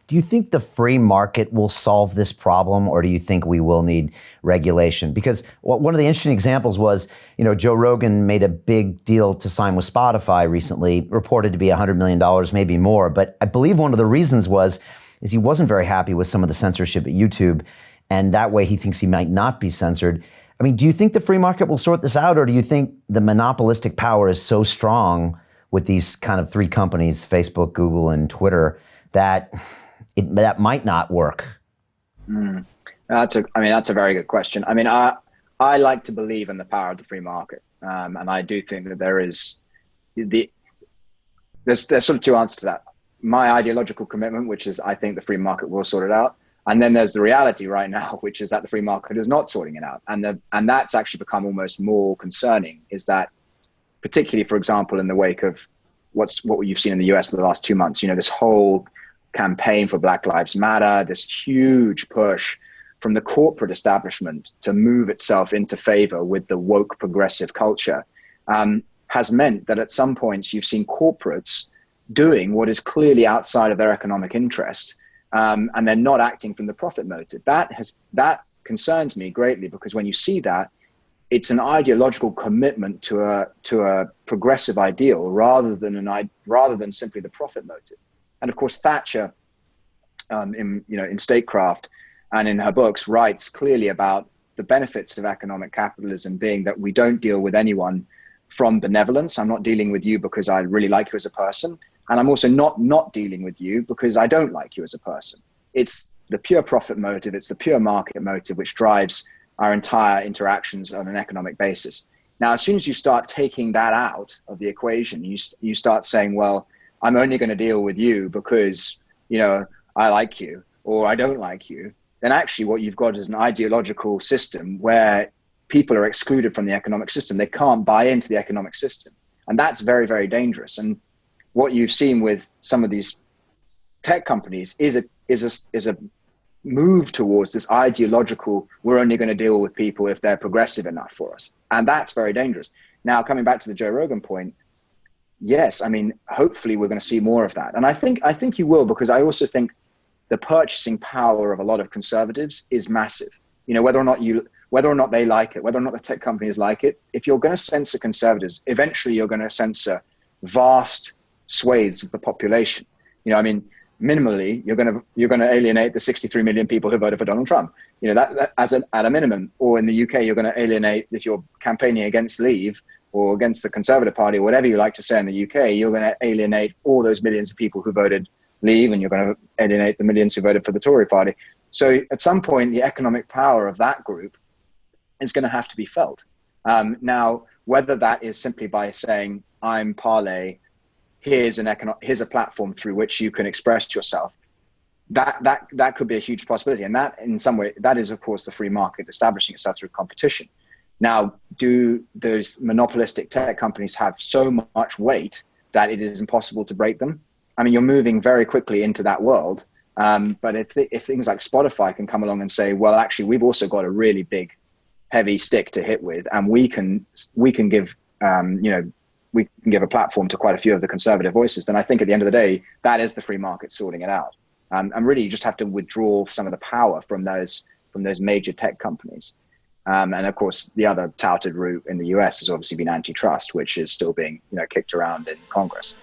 Do you think the free market will solve this problem, or do you think we will need regulation? Because one of the interesting examples was, Joe Rogan made a big deal to sign with Spotify recently, reported to be $100 million, maybe more. But I believe one of the reasons is he wasn't very happy with some of the censorship at YouTube, and that way he thinks he might not be censored. I mean, do you think the free market will sort this out, or do you think the monopolistic power is so strong with these kind of three companies, Facebook, Google, and Twitter, that that might not work? That's a very good question. I mean, I like to believe in the power of the free market, and I do think that there's sort of two answers to that. My ideological commitment, which is I think the free market will sort it out, and then there's the reality right now, which is that the free market is not sorting it out, and that's actually become almost more concerning. Is that particularly, for example, in the wake of what you've seen in the US in the last 2 months, this whole campaign for Black Lives Matter, this huge push from the corporate establishment to move itself into favor with the woke progressive culture, has meant that at some points you've seen corporates doing what is clearly outside of their economic interest, and they're not acting from the profit motive. That concerns me greatly, because when you see that, it's an ideological commitment to a progressive ideal rather than simply the profit motive. And of course, Thatcher, in Statecraft and in her books, writes clearly about the benefits of economic capitalism being that we don't deal with anyone from benevolence. I'm not dealing with you because I really like you as a person, and I'm also not dealing with you because I don't like you as a person. It's the pure profit motive, it's the pure market motive which drives our entire interactions on an economic basis. Now, as soon as you start taking that out of the equation, you start saying, well, I'm only going to deal with you because, I like you or I don't like you, then actually what you've got is an ideological system where people are excluded from the economic system. They can't buy into the economic system. And that's very, very dangerous. And what you've seen with some of these tech companies is a move towards this ideological, we're only going to deal with people if they're progressive enough for us. And that's very dangerous. Now, coming back to the Joe Rogan point, yes, I mean, hopefully we're going to see more of that. And I think you will, because I also think the purchasing power of a lot of conservatives is massive. Whether or not they like it, whether or not the tech companies like it, if you're going to censor conservatives, eventually you're going to censor vast swathes of the population. Minimally, you're going to alienate the 63 million people who voted for Donald Trump. That at a minimum. Or in the UK, you're going to alienate, if you're campaigning against Leave or against the Conservative Party or whatever you like to say in the UK, you're going to alienate all those millions of people who voted Leave, and you're going to alienate the millions who voted for the Tory Party. So at some point, the economic power of that group is going to have to be felt. Now, whether that is simply by saying, I'm Parley, here's a platform through which you can express yourself, that could be a huge possibility. And that, in some way, that is, of course, the free market establishing itself through competition. Now, do those monopolistic tech companies have so much weight that it is impossible to break them? I mean, you're moving very quickly into that world. But if things like Spotify can come along and say, well, actually, we've also got a really big, heavy stick to hit with, and we can give a platform to quite a few of the conservative voices, then I think at the end of the day, that is the free market sorting it out. And really, you just have to withdraw some of the power from those major tech companies. And of course, the other touted route in the US has obviously been antitrust, which is still being kicked around in Congress.